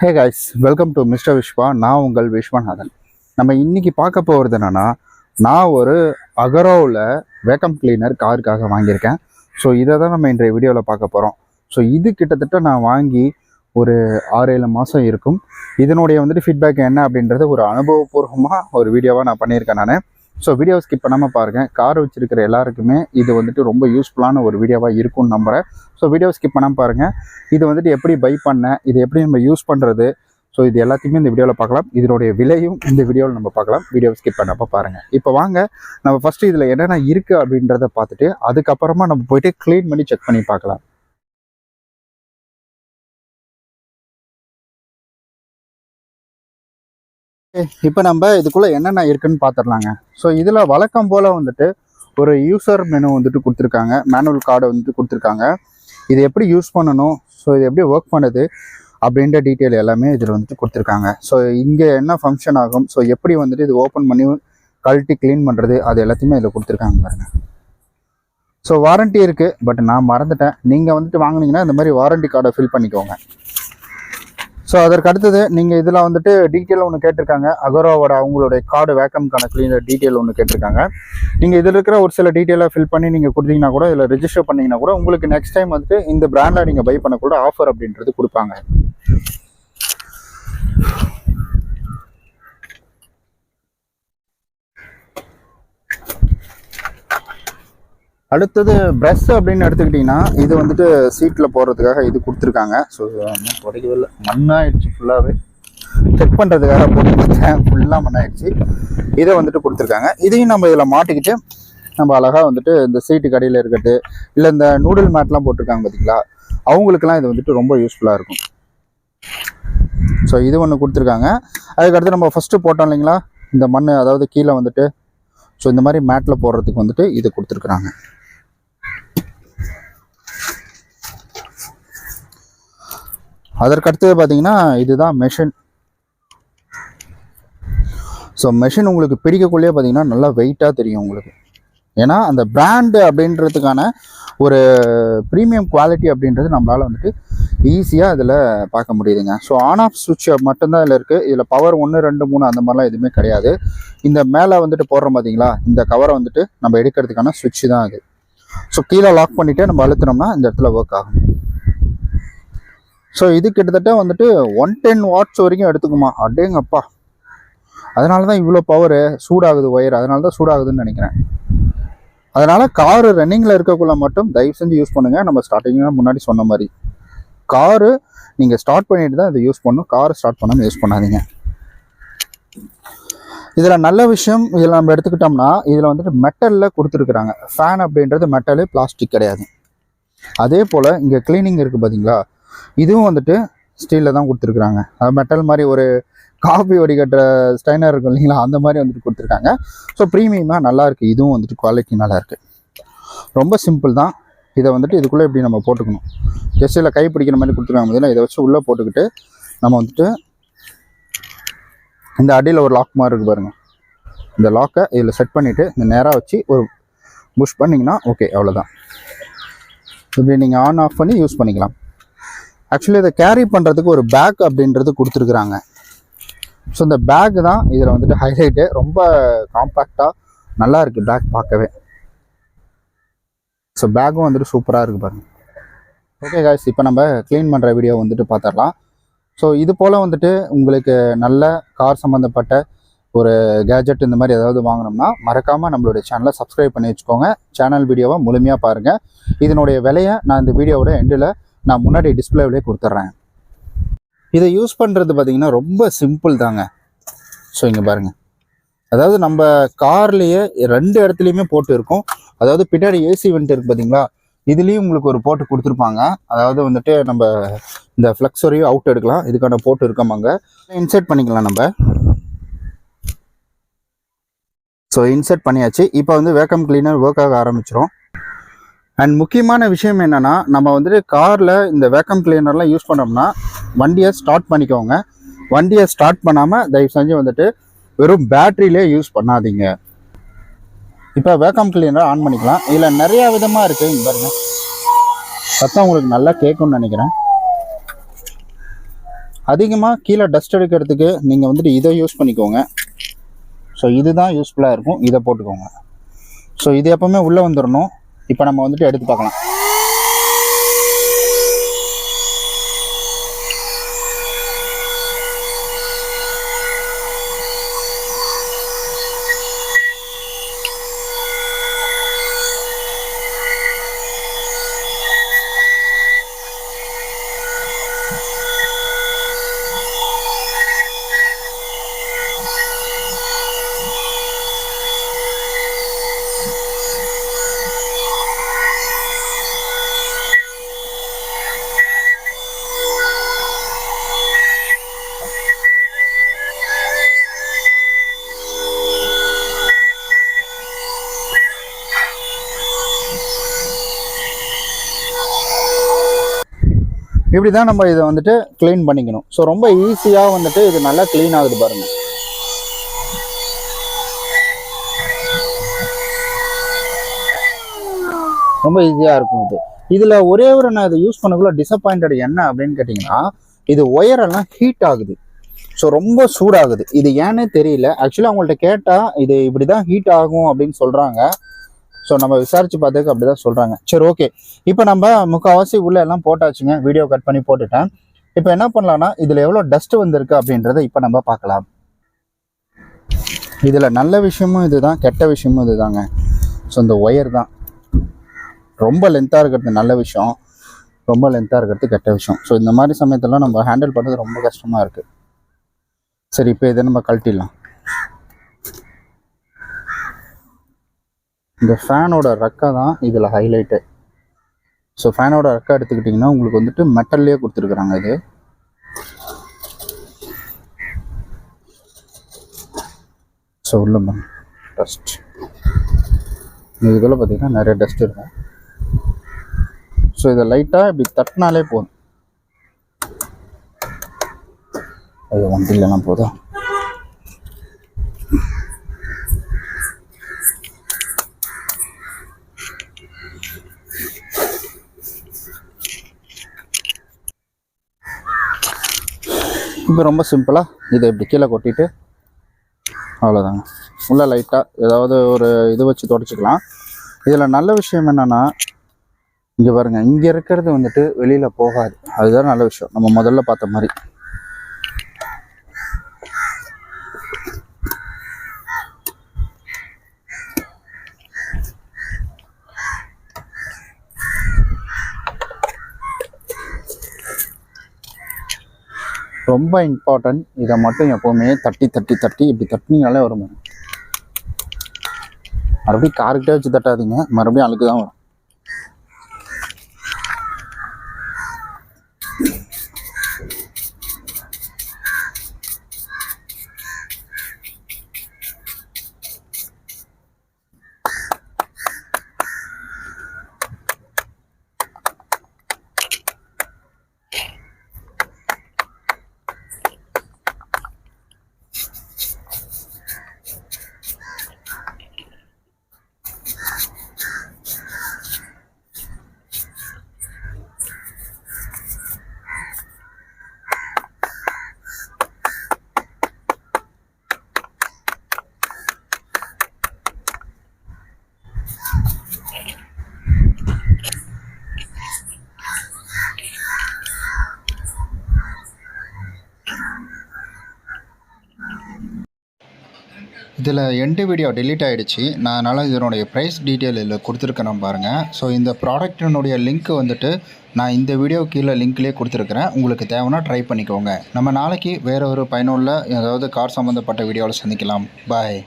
Hey guys, welcome to mister Vishwa. நான் உங்கள் விஸ்வநாதன். நம்ம இன்னைக்கு பார்க்க போகிறது என்னென்னா, நான் ஒரு அகரோவில் வேக்கம் கிளீனர் காருக்காக வாங்கியிருக்கேன். ஸோ இதை தான் நம்ம இன்றைய வீடியோவில் பார்க்க போகிறோம். ஸோ இது கிட்டத்தட்ட நான் வாங்கி ஒரு 6-7 மாதம் இருக்கும். இதனுடைய ஃபீட்பேக் என்ன அப்படின்றது ஒரு அனுபவபூர்வமாக ஒரு வீடியோவாக நான் பண்ணியிருக்கேன் நான். ஸோ வீடியோ ஸ்கிப் பண்ணாமல் பாருங்கள். கார் வச்சுருக்கிற எல்லாருக்குமே இது ரொம்ப யூஸ்ஃபுல்லான ஒரு வீடியோவாக இருக்கும்னு நம்புகிறேன். ஸோ வீடியோ ஸ்கிப் பண்ணாமல் பாருங்கள். இது எப்படி பை பண்ண, இது எப்படி நம்ம யூஸ் பண்ணுறது, ஸோ இது எல்லாத்தையுமே இந்த வீடியோவில் பார்க்கலாம். இதனுடைய விலையும் இந்த வீடியோவில் நம்ம பார்க்கலாம். வீடியோ ஸ்கிப் பண்ணப்போ பாருங்கள். இப்போ வாங்க, நம்ம ஃபஸ்ட்டு இதில் என்னென்ன இருக்குது அப்படின்றத பார்த்துட்டு அதுக்கப்புறமா நம்ம போயிட்டு க்ளீன் பண்ணி செக் பண்ணி பார்க்கலாம். இப்போ நம்ம இதுக்குள்ளே என்னென்ன இருக்குன்னு பார்த்துடலாங்க. ஸோ இதில் வழக்கம் போல் ஒரு யூசர் மெனு கொடுத்துருக்காங்க. மேனுவல் கார்டு கொடுத்துருக்காங்க. இது எப்படி யூஸ் பண்ணணும், ஸோ இது எப்படி ஒர்க் பண்ணுது அப்படின்ற டீட்டெயில் எல்லாமே இதில் கொடுத்துருக்காங்க. ஸோ இங்கே என்ன ஃபங்க்ஷன் ஆகும், ஸோ எப்படி இது ஓப்பன் பண்ணி கழட்டி க்ளீன் பண்ணுறது, அது எல்லாத்தையுமே இதில் கொடுத்துருக்காங்க பாருங்க. ஸோ வாரண்ட்டி இருக்குது, பட் நான் மறந்துட்டேன். நீங்கள் வாங்கினீங்கன்னா இந்த மாதிரி வாரண்ட்டி கார்டை ஃபில் பண்ணிக்கோங்க. ஸோ அதற்கு அடுத்தது நீங்கள் இதில் டீட்டெயில் ஒன்று கேட்டிருக்காங்க. அகரோவோட அவங்களுடைய கார்டு வேக்கம்கான கிளீனர் டீட்டெயில் ஒன்று கேட்டிருக்காங்க. நீங்கள் இதில் இருக்கிற ஒரு சில டீட்டெயிலாக ஃபில் பண்ணி நீங்கள் கொடுத்தீங்கன்னா கூட, இதில் ரெஜிஸ்டர் பண்ணிங்கன்னா கூட உங்களுக்கு நெக்ஸ்ட் டைம் இந்த பிராண்டில் நீங்கள் பை பண்ணக்கூட ஆஃபர் அப்படின்றது கொடுப்பாங்க. அடுத்தது ப்ரஷ் அப்படின்னு எடுத்துக்கிட்டிங்கன்னா, இது சீட்டில் போடுறதுக்காக இது கொடுத்துருக்காங்க. ஸோ உடைக்கவே இல்லை, மண்ணாயிடுச்சு ஃபுல்லாகவே. செக் பண்ணுறதுக்காக போட்டு பார்த்தேன், ஃபுல்லாக மண்ணாயிடுச்சு. இதை கொடுத்துருக்காங்க. இதையும் நம்ம இதில் மாட்டிக்கிட்டு நம்ம அழகாக இந்த சீட்டு கடையில் இருக்கட்டு, இல்லை இந்த நூடுல் மேட்லாம் போட்டிருக்காங்க பார்த்தீங்களா, அவங்களுக்கெல்லாம் இது ரொம்ப யூஸ்ஃபுல்லாக இருக்கும். ஸோ இது ஒன்று கொடுத்துருக்காங்க. அதுக்கடுத்து நம்ம ஃபஸ்ட்டு போட்டோம் இல்லைங்களா, இந்த மண், அதாவது கீழே ஸோ இந்த மாதிரி மேட்டில் போடுறதுக்கு இது கொடுத்துருக்குறாங்க. அதற்கடுத்தது பார்த்தீங்கன்னா, இதுதான் மெஷின். ஸோ மெஷின் உங்களுக்கு பிரிக்கக்குள்ளேயே பார்த்தீங்கன்னா நல்லா வெயிட்டாக தெரியும் உங்களுக்கு. ஏன்னா அந்த பிராண்டு அப்படின்றதுக்கான ஒரு ப்ரீமியம் குவாலிட்டி அப்படின்றது நம்மளால் ஈஸியாக இதில் பார்க்க முடியுதுங்க. ஸோ ஆன் ஆஃப் சுவிட்ச் மட்டும்தான் இதில் இருக்குது. இதில் பவர் 1, 2, 3 அந்த மாதிரிலாம் எதுவுமே கிடையாது. இந்த மேலே போடுறோம் பார்த்தீங்களா, இந்த கவரை நம்ம எடுக்கிறதுக்கான சுவிட்ச் தான் அது. ஸோ கீழே லாக் பண்ணிவிட்டு நம்ம அழுத்தினோம்னா இந்த இடத்துல ஒர்க் ஆகும். ஸோ இது கிட்டத்தட்ட 110 வாட்ஸ் வரைக்கும் எடுத்துக்குமா, அடேங்கப்பா. அதனால தான் இவ்வளோ பவர் சூடாகுது ஒயர், அதனால தான் சூடாகுதுன்னு நினைக்கிறேன். அதனால் காரு ரன்னிங்கில் இருக்கக்குள்ள மட்டும் தயவு செஞ்சு யூஸ் பண்ணுங்கள். நம்ம ஸ்டார்டிங்காக முன்னாடி சொன்ன மாதிரி காரு நீங்கள் ஸ்டார்ட் பண்ணிட்டு தான் இதை யூஸ் பண்ணணும். காரை ஸ்டார்ட் பண்ணாமல் யூஸ் பண்ணாதீங்க. இதில் நல்ல விஷயம், இதில் நம்ம எடுத்துக்கிட்டோம்னா இதில் மெட்டலில் கொடுத்துருக்குறாங்க. ஃபேன் அப்படின்றது மெட்டலு, பிளாஸ்டிக் கிடையாது. அதே போல் இங்கே கிளீனிங் இருக்குது பார்த்தீங்களா, இதுவும் ஸ்டீலில் தான் கொடுத்துருக்குறாங்க. அது மெட்டல் மாதிரி ஒரு காஃபி வடிகட்டுற ஸ்டைனர் இருக்கும் இல்லைங்களா, அந்த மாதிரி கொடுத்துருக்காங்க. ஸோ ப்ரீமியமாக நல்லாயிருக்கு. இதுவும் குவாலிட்டி நல்லாயிருக்கு. ரொம்ப சிம்பிள் தான். இதை இதுக்குள்ளே இப்படி நம்ம போட்டுக்கணும். ஜஸ்ட்டில் கை பிடிக்கிற மாதிரி கொடுத்துருக்காங்க பார்த்தீங்கன்னா, இதை வச்சு உள்ளே போட்டுக்கிட்டு நம்ம இந்த அடியில் ஒரு லாக் மாதிரி இருக்குது பாருங்கள், இந்த லாக்கை இதில் செட் பண்ணிவிட்டு இந்த நேராக வச்சு ஒரு புஷ் பண்ணிங்கன்னா ஓகே, அவ்வளோதான். இப்படி நீங்கள் ஆன் ஆஃப் பண்ணி யூஸ் பண்ணிக்கலாம். ஆக்சுவலி இதை கேரி பண்ணுறதுக்கு ஒரு பேக் அப்படின்றது கொடுத்துருக்குறாங்க. ஸோ இந்த பேக் தான் இதில் ஹைலைட்டு. ரொம்ப காம்பேக்டாக நல்லா இருக்குது பேக் பார்க்கவே. ஸோ பேக்கும் சூப்பராக இருக்குது பாருங்கள். ஓகே காய்ஸ், இப்போ நம்ம க்ளீன் பண்ணுற வீடியோ பார்த்துடலாம். ஸோ இது போல் உங்களுக்கு நல்ல கார் சம்மந்தப்பட்ட ஒரு கேஜெட் இந்த மாதிரி ஏதாவது வாங்கினோம்னா மறக்காமல் நம்மளுடைய சேனலை சப்ஸ்கிரைப் பண்ணி வச்சுக்கோங்க. சேனல் வீடியோவை முழுமையாக பாருங்கள். இதனுடைய விலையை நான் இந்த வீடியோவோட எண்டில் நான் முன்னாடி டிஸ்பிளேவிலே கொடுத்துட்றேன். இதை யூஸ் பண்ணுறது பார்த்திங்கன்னா ரொம்ப சிம்பிள் தாங்க. ஸோ இங்கே பாருங்கள், அதாவது நம்ம கார்லேயே 2 இடத்துலையுமே போட்டு இருக்கும். அதாவது பின்னாடி ஏசி வெண்ட் இருக்குது பார்த்தீங்களா, இதுலேயும் உங்களுக்கு ஒரு போட்டு கொடுத்துருப்பாங்க. அதாவது நம்ம இந்த ஃப்ளக்ஸ் வரையும் அவுட் எடுக்கலாம். இதுக்கான போட்டு இருக்கமாங்க. இன்சர்ட் பண்ணிக்கலாம் நம்ம. ஸோ இன்சர்ட் பண்ணியாச்சு. இப்போ வேக்கம் கிளீனர் ஒர்க் ஆக ஆரம்பிச்சிடும். அண்ட் முக்கியமான விஷயம் என்னென்னா, நம்ம காரில் இந்த வேக்கம் கிளீனர்லாம் யூஸ் பண்ணோம்னா வண்டியை ஸ்டார்ட் பண்ணிக்கோங்க. வண்டியை ஸ்டார்ட் பண்ணாமல் தயவு செஞ்சு வெறும் பேட்டரியிலே யூஸ் பண்ணாதீங்க. இப்போ வேக்கம் கிளீனர் ஆன் பண்ணிக்கலாம். இதில் நிறையா விதமாக இருக்குது. இங்கே பாருங்கள், சத்தம் உங்களுக்கு நல்லா கேட்கும்னு நினைக்கிறேன். அதிகமாக கீழே டஸ்ட் எடுக்கிறதுக்கு நீங்கள் வந்துட்டு இதை யூஸ் பண்ணிக்கோங்க. ஸோ இதுதான் யூஸ்ஃபுல்லாக இருக்கும், இதை போட்டுக்கோங்க. ஸோ இது எப்போவுமே உள்ளே வந்துடணும். இப்போ நம்ம வந்துட்டு எடுத்து பார்க்கலாம். இப்படி தான் நம்ம இதை வந்துட்டு க்ளீன் பண்ணிக்கணும். ஸோ ரொம்ப ஈஸியாக வந்துட்டு இது நல்லா க்ளீன் ஆகுது பாருங்கள். ரொம்ப ஈஸியாக இருக்கும் இது. இதில் ஒரே ஒரு நான் இதை யூஸ் பண்ணக்குள்ள டிசப்பாயிண்டட் என்ன அப்படின்னு கேட்டிங்கன்னா, இது ஒயரெல்லாம் ஹீட் ஆகுது. ஸோ ரொம்ப சூடாகுது. இது ஏன்னே தெரியல. ஆக்சுவலாக அவங்கள்ட்ட கேட்டால் இது இப்படி தான் ஹீட் ஆகும் அப்படின்னு சொல்கிறாங்க. ஸோ நம்ம விசாரித்து பார்த்ததுக்கு அப்படி தான் சொல்கிறாங்க. சரி, ஓகே. இப்போ நம்ம முக்கால்வாசி உள்ளே எல்லாம் போட்டாச்சுங்க. வீடியோ கட் பண்ணி போட்டுட்டேன். இப்போ என்ன பண்ணலான்னா, இதில் எவ்வளோ டஸ்ட் வந்திருக்கு அப்படின்றத இப்போ நம்ம பார்க்கலாம். இதில் நல்ல விஷயமும் இது தான், கெட்ட விஷயமும் இது தாங்க. ஸோ இந்த ஒயர் தான் ரொம்ப லென்த்தாக இருக்கிறது நல்ல விஷயம், ரொம்ப லென்த்தாக இருக்கிறது கெட்ட விஷயம். ஸோ இந்த மாதிரி சமயத்தெல்லாம் நம்ம ஹேண்டில் பண்ணுறது ரொம்ப கஷ்டமாக இருக்குது. சரி, இப்போ இதை நம்ம கழட்டிடலாம். இந்த ஃபேனோட ரெக்கை தான் இதில் ஹைலைட்டு. ஸோ ஃபேனோட ரெக்கை எடுத்துக்கிட்டிங்கன்னா உங்களுக்கு வந்துட்டு மெட்டல்லே கொடுத்துருக்குறாங்க. இது ஸோ உள்ள டஸ்ட் இதுக்குள்ளே பார்த்தீங்கன்னா நிறைய டஸ்ட் இருக்கும். ஸோ இதை லைட்டாக இப்படி தட்டினாலே போதும். அது வந்து இல்லைன்னா போதும். இப்போ ரொம்ப சிம்பிளாக இதை இப்படி கீழே கொட்டிட்டு அவ்வளோதாங்க. உள்ளே லைட்டாக ஏதாவது ஒரு இது வச்சு தொடச்சிக்கலாம். இதில் நல்ல விஷயம் என்னென்னா, இங்கே பாருங்கள், இங்கே இருக்கிறது வந்துட்டு வெளியில் போகாது. அதுதான் நல்ல விஷயம். நம்ம முதல்ல பார்த்த மாதிரி ரொம்ப இம்பார்ட்டன்ட். இதை மட்டும் எப்போவுமே தட்டி தட்டி தட்டி இப்படி தட்டினீங்கனாலே வரும். மறுபடியும் காருக்கிட்டே வச்சு தட்டாதீங்க, மறுபடியும் அழுக்கு தான் வரும். இதில் எண்டு வீடியோ டெலீட் ஆகிடுச்சு. நான் அதனால் இதனுடைய ப்ரைஸ் டீட்டெயில் இதில் கொடுத்துருக்கேன் பாருங்கள். ஸோ இந்த ப்ராடக்டினுடைய லிங்க் வந்துட்டு நான் இந்த வீடியோ கீழே லிங்க்லேயே கொடுத்துருக்குறேன். உங்களுக்கு தேவைன்னா ட்ரை பண்ணிக்கோங்க. நம்ம நாளைக்கு வேறு ஒரு பயனுள்ள ஏதாவது கார் சம்மந்தப்பட்ட வீடியோவில் சந்திக்கலாம். பாய்.